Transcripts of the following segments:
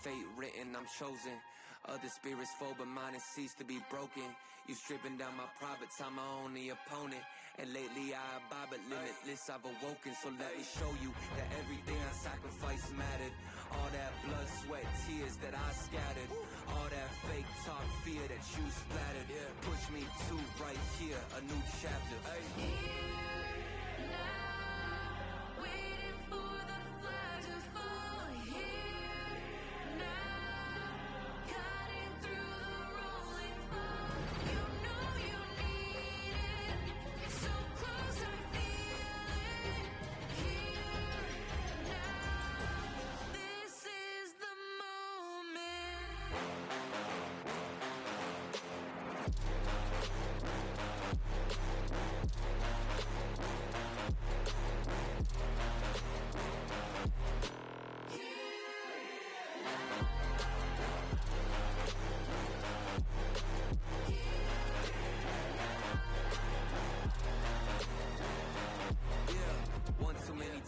fate written, I'm chosen. Other spirits fall, but mine has ceased to be broken. You stripping down my private time, my only opponent. And lately I abide, but limitless I've awoken. So let me show you that everything I sacrificed mattered. All that blood, sweat, tears that I scattered. All that fake talk, fear that you splattered. Push me to right here, a new chapter.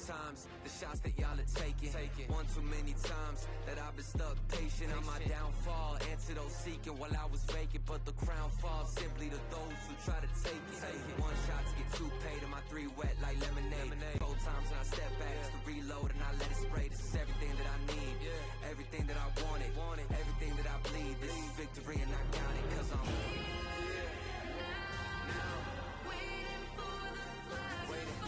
Times, the shots that y'all are taking. One too many times that I've been stuck patient on my downfall. Antidote seeking while I was vacant, but the crown falls simply to those who try to take it. One shot to get two paid, and my three wet like lemonade. 4 times and I step back, just to reload and I let it spray. This is everything that I need, everything that I wanted, everything that I bleed. This is victory and I got it, cause I'm here now, waiting for the flash, waiting.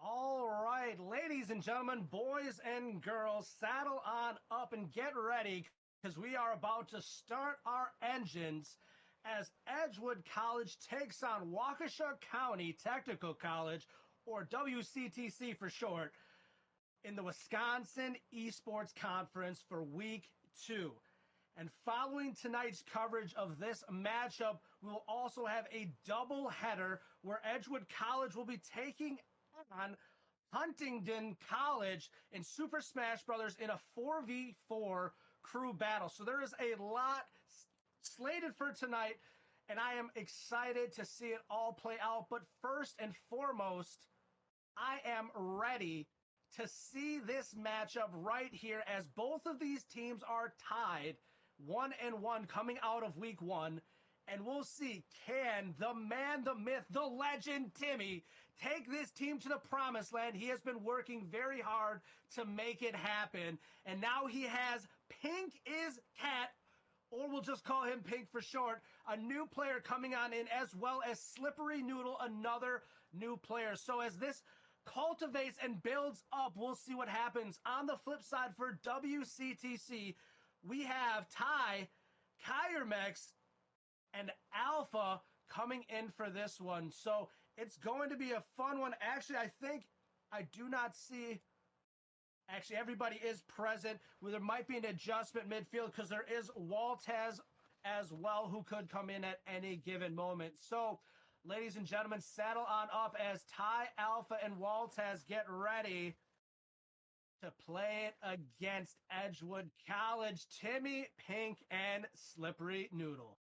All right, ladies and gentlemen, boys and girls, saddle on up and get ready because we are about to start our engines as Edgewood College takes on Waukesha County Technical College, or WCTC for short, in the Wisconsin Esports Conference for Week 2. And following tonight's coverage of this matchup, we will also have a double header where Edgewood College will be taking on Huntingdon College in Super Smash Brothers in a 4v4 crew battle. So there is a lot slated for tonight, and I am excited to see it all play out. But first and foremost, I am ready to see this matchup right here as both of these teams are tied 1-1 coming out of week 1. And we'll see, can the man, the myth, the legend, Timmy, take this team to the promised land? He has been working very hard to make it happen. And now he has Pink is Cat, or we'll just call him Pink for short, a new player coming on in, as well as Slippery Noodle, another new player. So as this cultivates and builds up, we'll see what happens. On the flip side for WCTC, we have Ty, Kyrmex, and Alpha coming in for this one. So it's going to be a fun one. Actually, I do not see... Actually, everybody is present. Well, there might be an adjustment midfield because there is Waltez as well who could come in at any given moment. So, ladies and gentlemen, saddle on up as Ty, Alpha, and Waltez get ready to play it against Edgewood College, Timmy, Pink, and Slippery Noodle.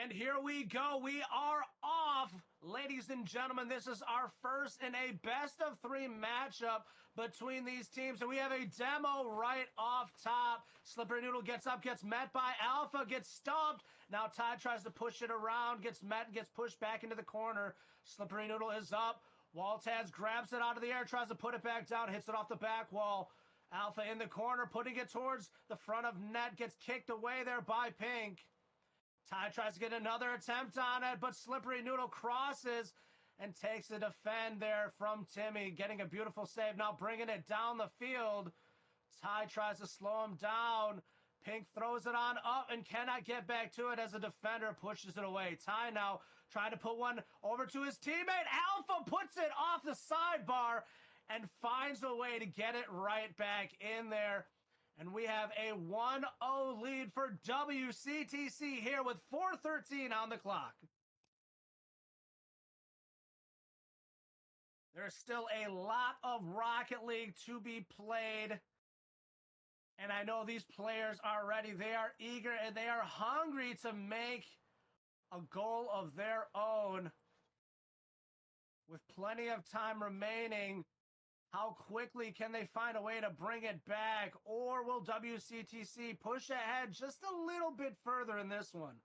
And here we go. We are off, ladies and gentlemen. This is our first in a best-of-3 matchup between these teams. And we have a demo right off top. Slippery Noodle gets up, gets met by Alpha, gets stomped. Now Ty tries to push it around, gets met, and gets pushed back into the corner. Slippery Noodle is up. Waltaz grabs it out of the air, tries to put it back down, hits it off the back wall. Alpha in the corner, putting it towards the front of net, gets kicked away there by Pink. Ty tries to get another attempt on it, but Slippery Noodle crosses and takes the defend there from Timmy, getting a beautiful save. Now bringing it down the field. Ty tries to slow him down. Pink throws it on up and cannot get back to it as a defender pushes it away. Ty now trying to put one over to his teammate. Alpha puts it off the sidebar and finds a way to get it right back in there. And we have a 1-0 lead for WCTC here with 4:13 on the clock. There's still a lot of Rocket League to be played. And I know these players are ready. They are eager and they are hungry to make a goal of their own. With plenty of time remaining, how quickly can they find a way to bring it back? Or will WCTC push ahead just a little bit further in this one?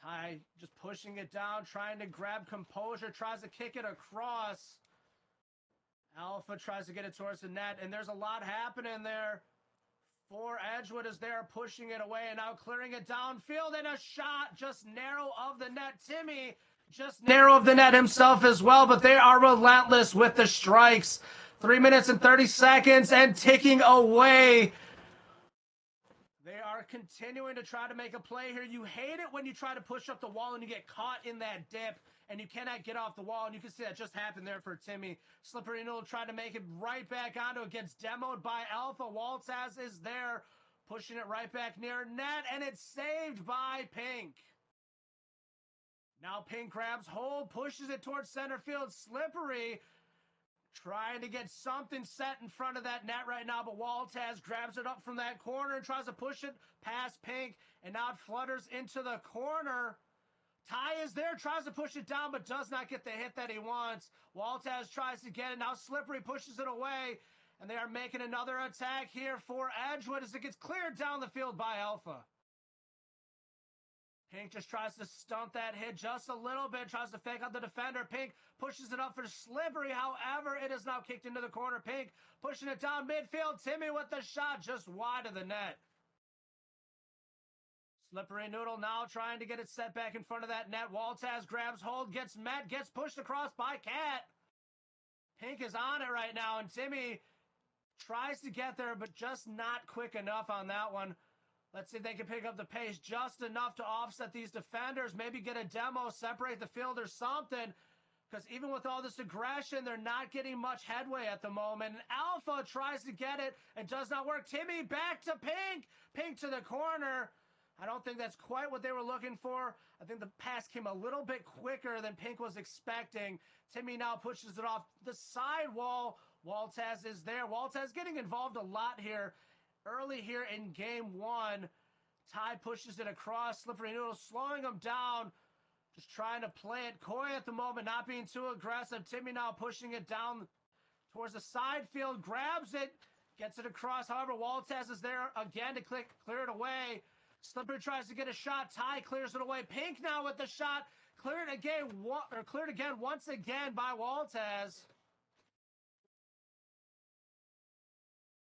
Ty just pushing it down, trying to grab composure, tries to kick it across. Alpha tries to get it towards the net, and there's a lot happening there for Edgewood as they're pushing it away and now clearing it downfield, and a shot just narrow of the net. Timmy just narrow of the net himself as well, but they are relentless with the strikes. 3 minutes and 30 seconds and ticking away. They are continuing to try to make a play here. You hate it when you try to push up the wall and you get caught in that dip and you cannot get off the wall. And you can see that just happened there for Timmy. Slippery Noodle tried to make it right back onto it. Gets demoed by Alpha. Waltaz is there, pushing it right back near net, and it's saved by Pink. Now Pink grabs hold, pushes it towards center field. Slippery trying to get something set in front of that net right now, but Waltaz grabs it up from that corner and tries to push it past Pink, and now it flutters into the corner. Ty is there, tries to push it down, but does not get the hit that he wants. Waltaz tries to get it. Now Slippery pushes it away, and they are making another attack here for Edgewood as it gets cleared down the field by Alpha. Pink just tries to stunt that hit just a little bit, tries to fake out the defender. Pink pushes it up for Slippery. However, it is now kicked into the corner. Pink pushing it down midfield. Timmy with the shot just wide of the net. Slippery Noodle now trying to get it set back in front of that net. Waltaz grabs hold, gets met, gets pushed across by Cat. Pink is on it right now, and Timmy tries to get there, but just not quick enough on that one. Let's see if they can pick up the pace just enough to offset these defenders. Maybe get a demo, separate the field or something. Because even with all this aggression, they're not getting much headway at the moment. And Alpha tries to get it. It does not work. Timmy back to Pink. Pink to the corner. I don't think that's quite what they were looking for. I think the pass came a little bit quicker than Pink was expecting. Timmy now pushes it off the sidewall. Waltaz is there. Waltaz getting involved a lot here. Early here in game one, Ty pushes it across. Slippery Noodle slowing him down. Just trying to play it coy at the moment, not being too aggressive. Timmy now pushing it down towards the side field, grabs it, gets it across. However, Waltaz is there again to clear it away. Slippery tries to get a shot. Ty clears it away. Pink now with the shot. Cleared again once again by Waltaz.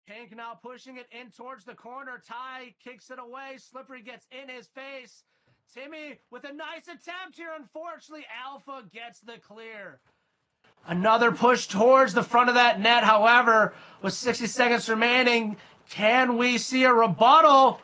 Pink now pushing it in towards the corner. Ty kicks it away. Slippery gets in his face. Timmy with a nice attempt here. Unfortunately, Alpha gets the clear. Another push towards the front of that net. However, with 60 seconds remaining, can we see a rebuttal?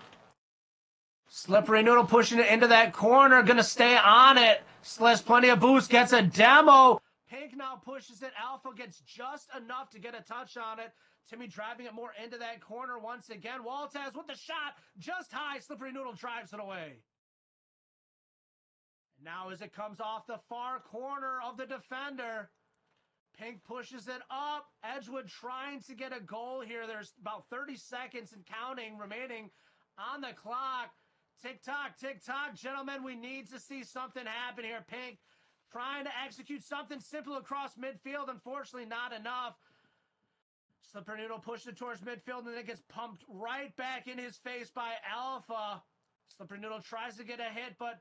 Slippery Noodle pushing it into that corner. Going to stay on it. Has plenty of boost. Gets a demo. Pink now pushes it. Alpha gets just enough to get a touch on it. Timmy driving it more into that corner once again. Waltaz with the shot. Just high. Slippery Noodle drives it away. Now as it comes off the far corner of the defender, Pink pushes it up. Edgewood trying to get a goal here. There's about 30 seconds and counting remaining on the clock. Tick-tock, tick-tock. Gentlemen, we need to see something happen here. Pink trying to execute something simple across midfield. Unfortunately, not enough. Slippery Noodle pushed it towards midfield, and then it gets pumped right back in his face by Alpha. Slippery Noodle tries to get a hit, but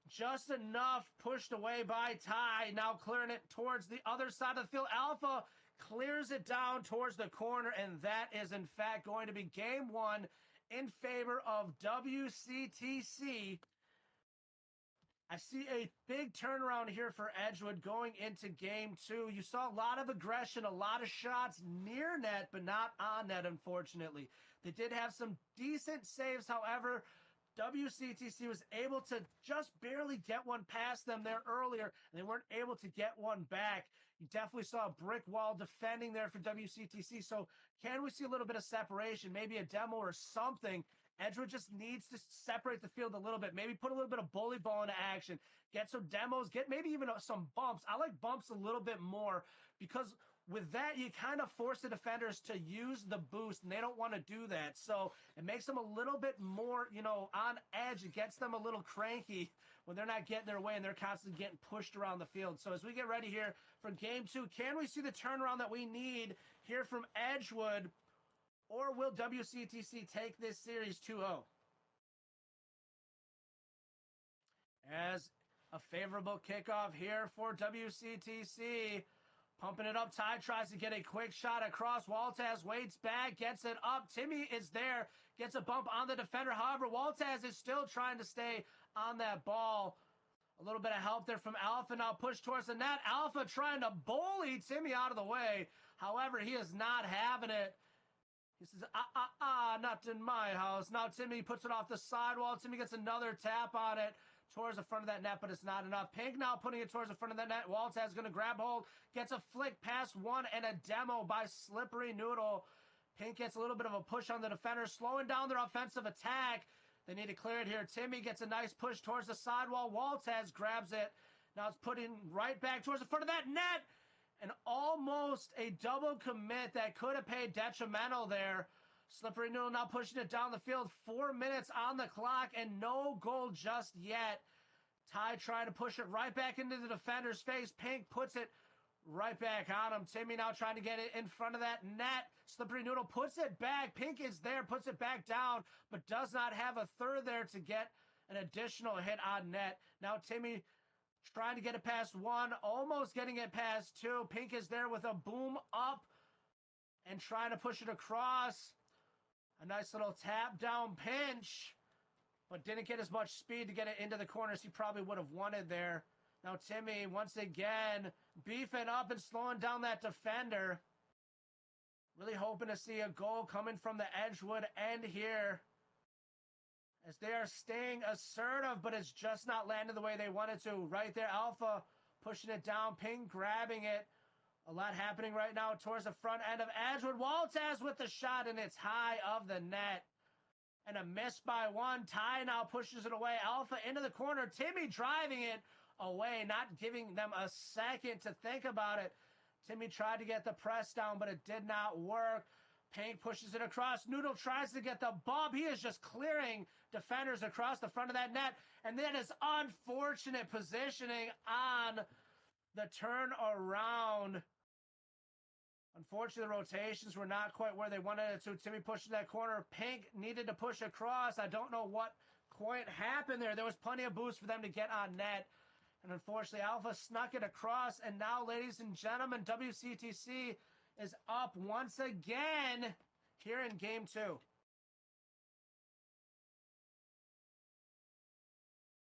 just enough pushed away by Ty. Now clearing it towards the other side of the field. Alpha clears it down towards the corner, and that is, in fact, going to be game one in favor of WCTC. I see a big turnaround here for Edgewood going into game two. You saw a lot of aggression, a lot of shots near net, but not on net, unfortunately. They did have some decent saves. However, WCTC was able to just barely get one past them there earlier, and they weren't able to get one back. You definitely saw a brick wall defending there for WCTC. So can we see a little bit of separation, maybe a demo or something? Edgewood just needs to separate the field a little bit, maybe put a little bit of bully ball into action, get some demos, get maybe even some bumps. I like bumps a little bit more because with that, you kind of force the defenders to use the boost, and they don't want to do that. So it makes them a little bit more, on edge. It gets them a little cranky when they're not getting their way and they're constantly getting pushed around the field. So as we get ready here for game two, can we see the turnaround that we need here from Edgewood, or will WCTC take this series 2-0? As a favorable kickoff here for WCTC. Pumping it up. Ty tries to get a quick shot across. Waltaz waits back, gets it up. Timmy is there, gets a bump on the defender. However, Waltaz is still trying to stay on that ball. A little bit of help there from Alpha. Now push towards the net. Alpha trying to bully Timmy out of the way. However, he is not having it. He says, not in my house. Now Timmy puts it off the sidewall. Timmy gets another tap on it towards the front of that net, but it's not enough. Pink now putting it towards the front of that net. Waltaz going to grab hold, gets a flick past one, and a demo by Slippery Noodle. Pink gets a little bit of a push on the defender, slowing down their offensive attack. They need to clear it here. Timmy gets a nice push towards the sidewall. Waltaz grabs it, Now it's putting right back towards the front of that net. And almost a double commit that could have paid detrimental there. Slippery Noodle now pushing it down the field. 4 minutes on the clock and no goal just yet. Ty trying to push it right back into the defender's face. Pink puts it right back on him. Timmy now trying to get it in front of that net. Slippery Noodle puts it back. Pink is there, puts it back down, but does not have a third there to get an additional hit on net. Now Timmy trying to get it past one, almost getting it past two. Pink is there with a boom up and trying to push it across. A nice little tap down pinch, but didn't get as much speed to get it into the corners he probably would have wanted there. Now Timmy, once again, beefing up and slowing down that defender. Really hoping to see a goal coming from the Edgewood end here, as they are staying assertive, but it's just not landing the way they wanted to. Right there, Alpha pushing it down, Pink grabbing it. A lot happening right now towards the front end of Edgewood. Waltaz with the shot, and it's high of the net. And a miss by one. Ty now pushes it away. Alpha into the corner. Timmy driving it away, not giving them a second to think about it. Timmy tried to get the press down, but it did not work. Pink pushes it across. Noodle tries to get the bump. He is just clearing defenders across the front of that net. And then his unfortunate positioning on the turnaround. Unfortunately, the rotations were not quite where they wanted it to. Timmy pushing that corner. Pink needed to push across. I don't know what quite happened there. There was plenty of boost for them to get on net. And unfortunately, Alpha snuck it across. And now, ladies and gentlemen, WCTC is up once again here in game 2.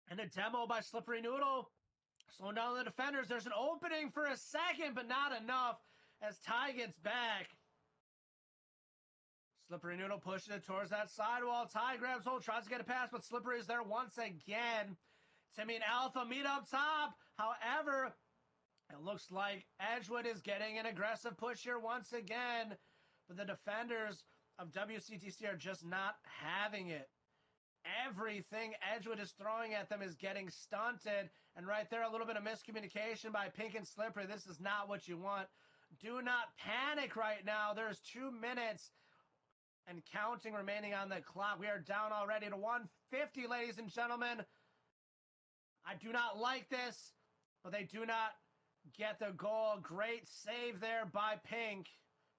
And a demo by Slippery Noodle. Slowing down the defenders. There's an opening for a second, but not enough as Ty gets back. Slippery Noodle pushing it towards that sidewall. Ty grabs hold, tries to get a pass, but Slippery is there once again. Timmy and Alpha meet up top. However, it looks like Edgewood is getting an aggressive push here once again. But the defenders of WCTC are just not having it. Everything Edgewood is throwing at them is getting stunted. And right there, a little bit of miscommunication by Pink and Slippery. This is not what you want. Do not panic right now. There's 2 minutes and counting remaining on the clock. We are down already to 150, ladies and gentlemen. I do not like this, but they do not get the goal. Great save there by Pink.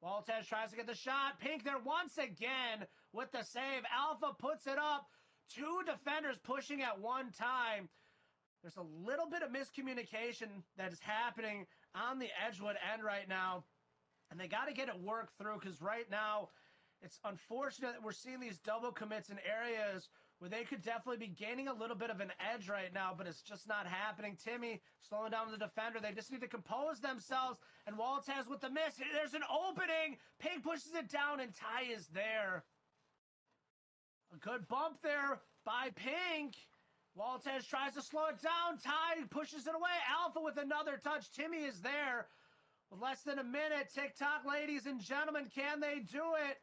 Waltez tries to get the shot. Pink there once again with the save. Alpha puts it up. 2 defenders pushing at one time. There's a little bit of miscommunication that is happening on the Edgewood end right now. And they got to get it worked through, because right now it's unfortunate that we're seeing these double commits in areas where they could definitely be gaining a little bit of an edge right now, but it's just not happening. Timmy slowing down the defender. They just need to compose themselves. And Waltez with the miss. There's an opening. Pink pushes it down, and Ty is there. A good bump there by Pink. Waltez tries to slow it down. Ty pushes it away. Alpha with another touch. Timmy is there with less than a minute. TikTok, ladies and gentlemen, can they do it?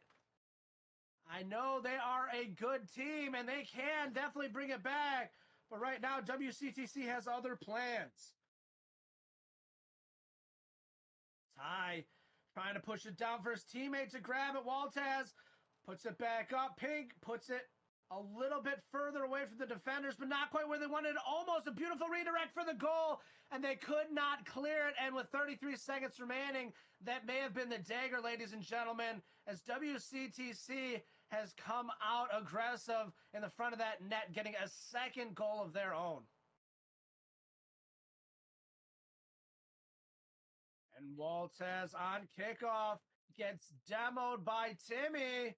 I know they are a good team, and they can definitely bring it back. But right now, WCTC has other plans. Ty trying to push it down for his teammate to grab it. Waltez puts it back up. Pink puts it a little bit further away from the defenders, but not quite where they wanted. Almost a beautiful redirect for the goal, and they could not clear it. And with 33 seconds remaining, that may have been the dagger, ladies and gentlemen, as WCTC has come out aggressive in the front of that net, getting a second goal of their own. And Waltez on kickoff gets demoed by Timmy.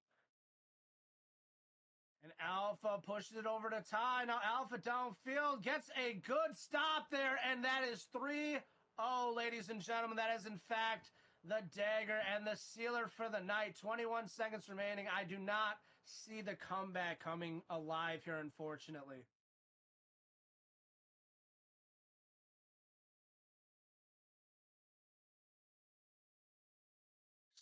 And Alpha pushes it over to Ty. Now Alpha downfield gets a good stop there, and that is 3-0, ladies and gentlemen. That is, in fact, the dagger and the sealer for the night. 21 seconds remaining. I do not see the comeback coming alive here, unfortunately.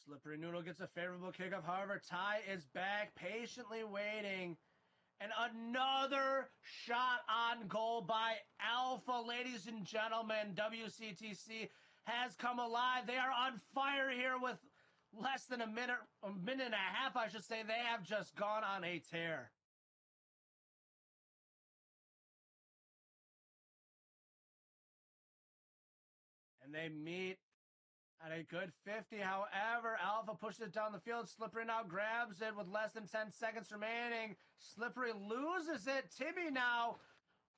Slippery Noodle gets a favorable kickoff. However, Ty is back, patiently waiting. And another shot on goal by Alpha. Ladies and gentlemen, WCTC has come alive. They are on fire here with less than a minute and a half, I should say. They have just gone on a tear. And they meet at a good 50. However, Alpha pushes it down the field. Slippery now grabs it with less than 10 seconds remaining. Slippery loses it. Timmy now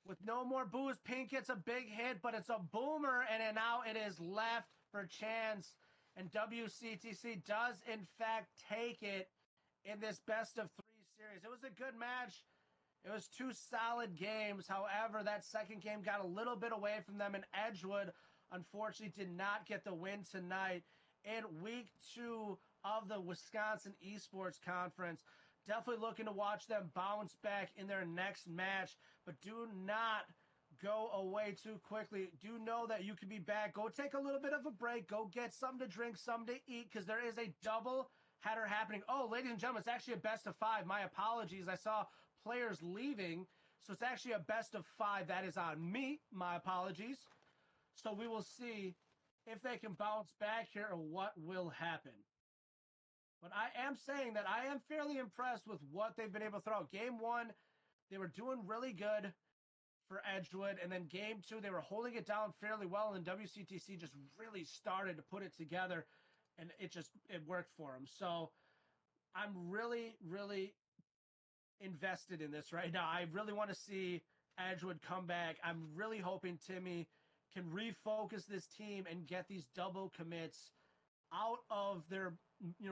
with no more boost. Pink gets a big hit, but it's a boomer, and now it is left for chance. And WCTC does, in fact, take it in this best of 3 series. It was a good match. It was 2 solid games. However, that second game got a little bit away from them, and Edgewood unfortunately did not get the win tonight in week 2 of the Wisconsin Esports Conference. Definitely looking to watch them bounce back in their next match, but do not go away too quickly. Do know that you can be back. Go take a little bit of a break. Go get something to drink, something to eat, because there is a double header happening. Oh, ladies and gentlemen, it's actually a best of 5. My apologies. I saw players leaving, so it's actually a best of 5. That is on me. My apologies. So we will see if they can bounce back here or what will happen. But I am saying that I am fairly impressed with what they've been able to throw out. Game 1, they were doing really good for Edgewood. And then game 2, they were holding it down fairly well. And WCTC just really started to put it together. And it worked for them. So I'm really, really invested in this right now. I really want to see Edgewood come back. I'm really hoping Timmy can refocus this team and get these double commits out of their,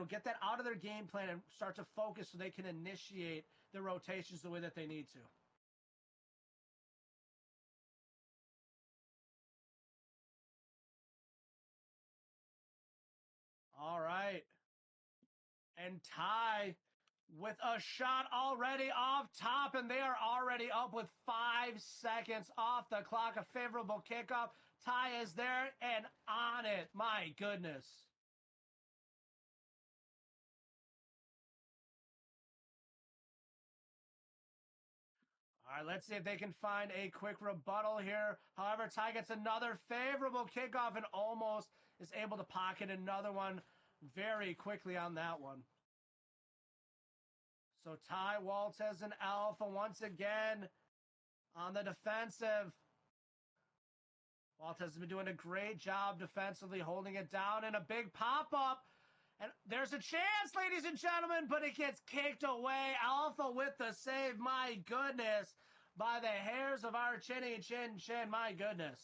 get that out of their game plan and start to focus so they can initiate the rotations the way that they need to. All right. And Ty with a shot already off top, and they are already up with 5 seconds off the clock. A favorable kickoff. Ty is there and on it. My goodness. All right, let's see if they can find a quick rebuttal here. However, Ty gets another favorable kickoff and almost is able to pocket another one very quickly on that one. So Ty Waltez and Alpha once again on the defensive. Waltez has been doing a great job defensively, holding it down, and a big pop-up. And there's a chance, ladies and gentlemen, but it gets kicked away. Alpha with the save, my goodness, by the hairs of our chinny chin, my goodness.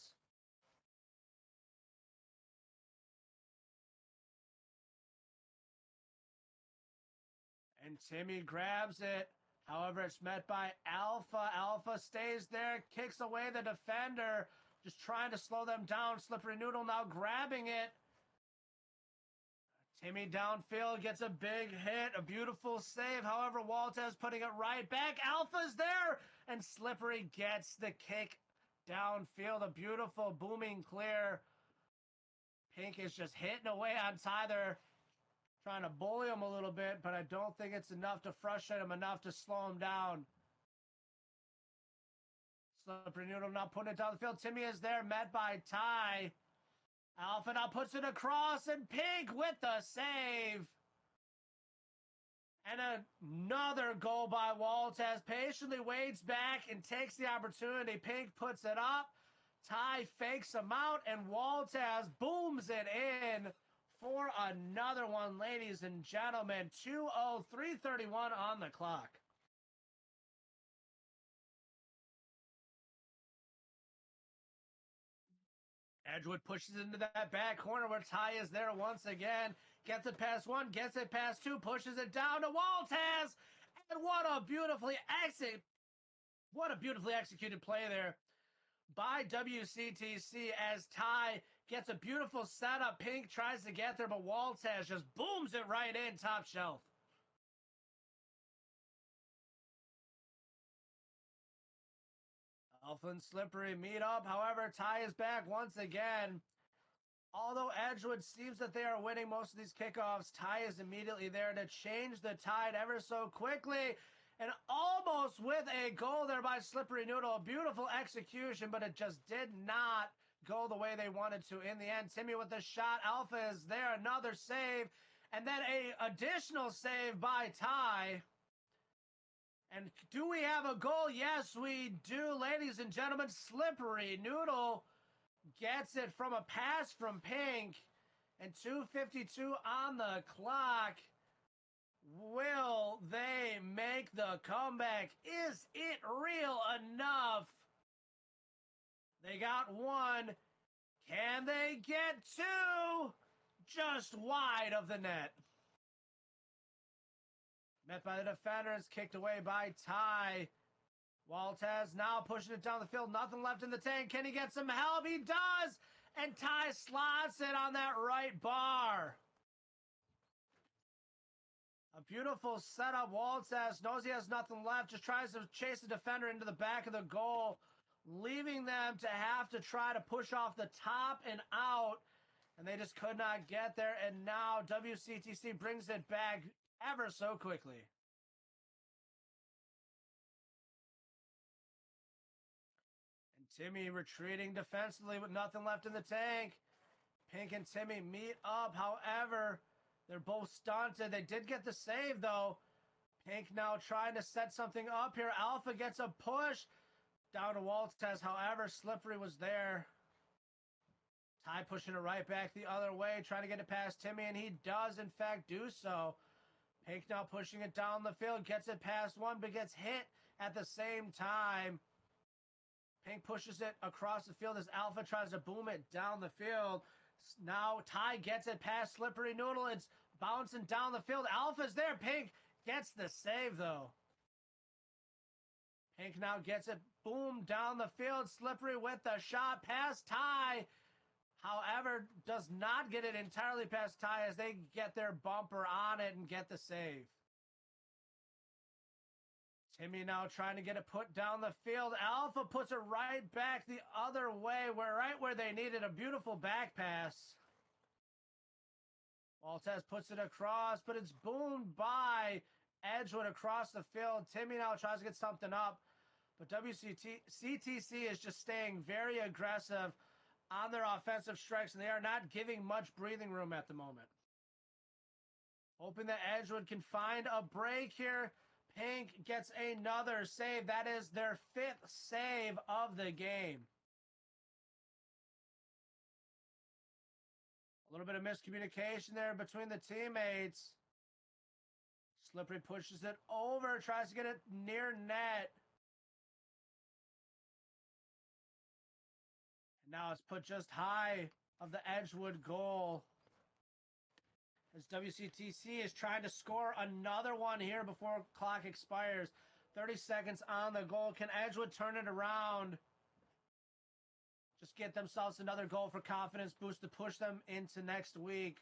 And Timmy grabs it. However, it's met by Alpha. Alpha stays there, kicks away the defender, just trying to slow them down. Slippery Noodle now grabbing it. Timmy downfield gets a big hit, a beautiful save. However, Waltez putting it right back. Alpha's there, and Slippery gets the kick downfield. A beautiful booming clear. Pink is just hitting away on Tyler, trying to bully him a little bit, but I don't think it's enough to frustrate him, enough to slow him down. Slippery Noodle now putting it down the field. Timmy is there, met by Ty. Alpha now puts it across, and Pink with the save. And another goal by Waltez. Patiently waits back and takes the opportunity. Pink puts it up. Ty fakes him out, and Waltez booms it in for another one, ladies and gentlemen. 2:03:31 on the clock. Edgewood pushes into that back corner where Ty is there once again. Gets it past 1, gets it past 2, pushes it down to Waltez. And what a beautifully executed play there by WCTC as Ty gets a beautiful setup. Pink tries to get there, but Waltez just booms it right in top shelf. Alpha and Slippery meet up. However, Ty is back once again. Although Edgewood seems that they are winning most of these kickoffs, Ty is immediately there to change the tide ever so quickly. And almost with a goal there by Slippery Noodle. A beautiful execution, but it just did not go the way they wanted to in the end. Timmy with the shot. Alpha is there. Another save. And then a additional save by Ty. And do we have a goal? Yes, we do, ladies and gentlemen. Slippery Noodle gets it from a pass from Pink. And 2:52 on the clock. Will they make the comeback? Is it real enough? They got one. Can they get two? Just wide of the net. Met by the defenders, kicked away by Ty. Waltez now pushing it down the field. Nothing left in the tank. Can he get some help? He does! And Ty slots it on that right bar. A beautiful setup. Waltez knows he has nothing left. Just tries to chase the defender into the back of the goal, leaving them to have to try to push off the top and out. And they just could not get there. And now WCTC brings it back ever so quickly. And Timmy retreating defensively with nothing left in the tank. Pink and Timmy meet up. However, they're both stunted. They did get the save, though. Pink now trying to set something up here. Alpha gets a push down to Waltez. However, Slippery was there. Ty pushing it right back the other way, trying to get it past Timmy, and he does, in fact, do so. Pink now pushing it down the field, gets it past one, but gets hit at the same time. Pink pushes it across the field as Alpha tries to boom it down the field. Now Ty gets it past Slippery Noodle. It's bouncing down the field. Alpha's there. Pink gets the save, though. Pink now gets it. Boom, down the field. Slippery with the shot past Ty. However, does not get it entirely past Ty as they get their bumper on it and get the save. Timmy now trying to get it put down the field. Alpha puts it right back the other way, right where they needed. A beautiful back pass. Waltez puts it across, but it's boomed by Edgewood across the field. Timmy now tries to get something up, but WCTC is just staying very aggressive on their offensive strikes, and they are not giving much breathing room at the moment. Hoping that Edgewood can find a break here. Pink gets another save. That is their 5th save of the game. A little bit of miscommunication there between the teammates. Slippery pushes it over, tries to get it near net. And now it's put just high of the Edgewood goal. As WCTC is trying to score another one here before clock expires. 30 seconds on the goal. Can Edgewood turn it around? Just get themselves another goal for confidence boost to push them into next week.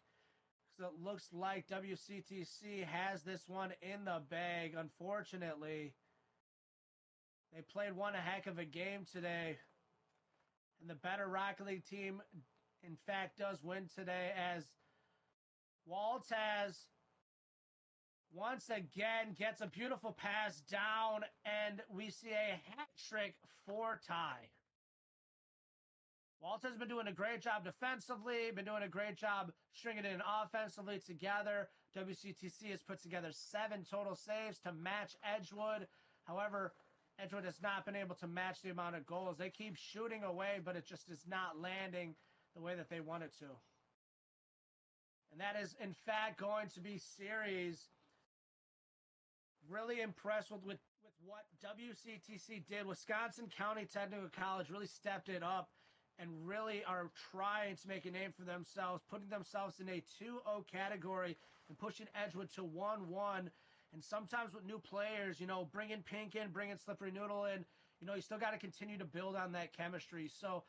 So it looks like WCTC has this one in the bag, unfortunately. They played one heck of a game today. And the better Rocket League team, in fact, does win today as Waltez once again gets a beautiful pass down, and we see a hat trick for Ty. Waltez has been doing a great job defensively, been doing a great job stringing it in offensively together. WCTC has put together 7 total saves to match Edgewood. However, Edgewood has not been able to match the amount of goals. They keep shooting away, but it just is not landing the way that they want it to. And that is, in fact, going to be series. Really impressed with what WCTC did. Wisconsin County Technical College really stepped it up and really are trying to make a name for themselves, putting themselves in a 2-0 category and pushing Edgewood to 1-1. And sometimes with new players, bringing Pink in, bringing Slippery Noodle in, you still got to continue to build on that chemistry. So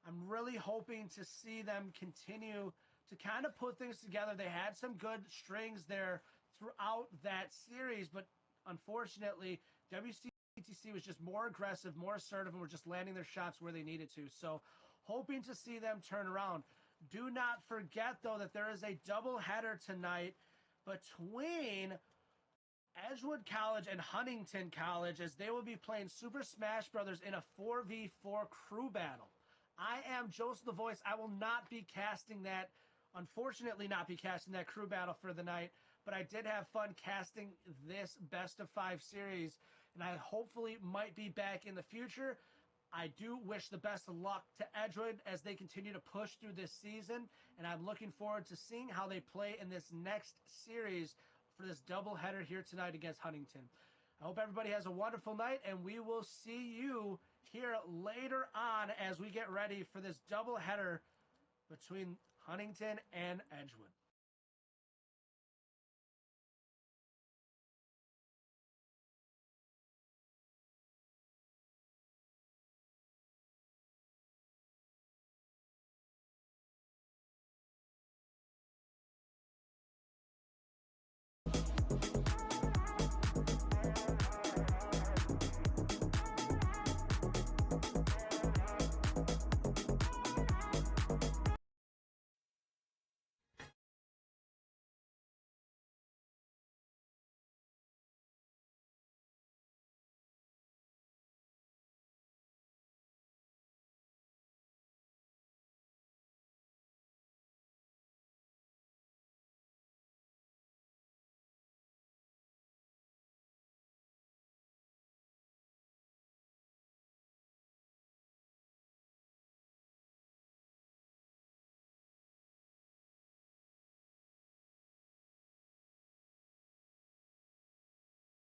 I'm really hoping to see them continue to kind of put things together. They had some good strings there throughout that series, but unfortunately, WCTC was just more aggressive, more assertive, and were just landing their shots where they needed to. So hoping to see them turn around. Do not forget, though, that there is a doubleheader tonight between Edgewood College and Huntington College, as they will be playing Super Smash Brothers in a 4v4 crew battle. I am Joseph the Voice. I will not be casting that, unfortunately not be casting that crew battle for the night, but I did have fun casting this best of 5 series, and I hopefully might be back in the future. I do wish the best of luck to Edgewood as they continue to push through this season, and I'm looking forward to seeing how they play in this next series for this doubleheader here tonight against Huntington. I hope everybody has a wonderful night, and we will see you here later on as we get ready for this doubleheader between Huntington and Edgewood.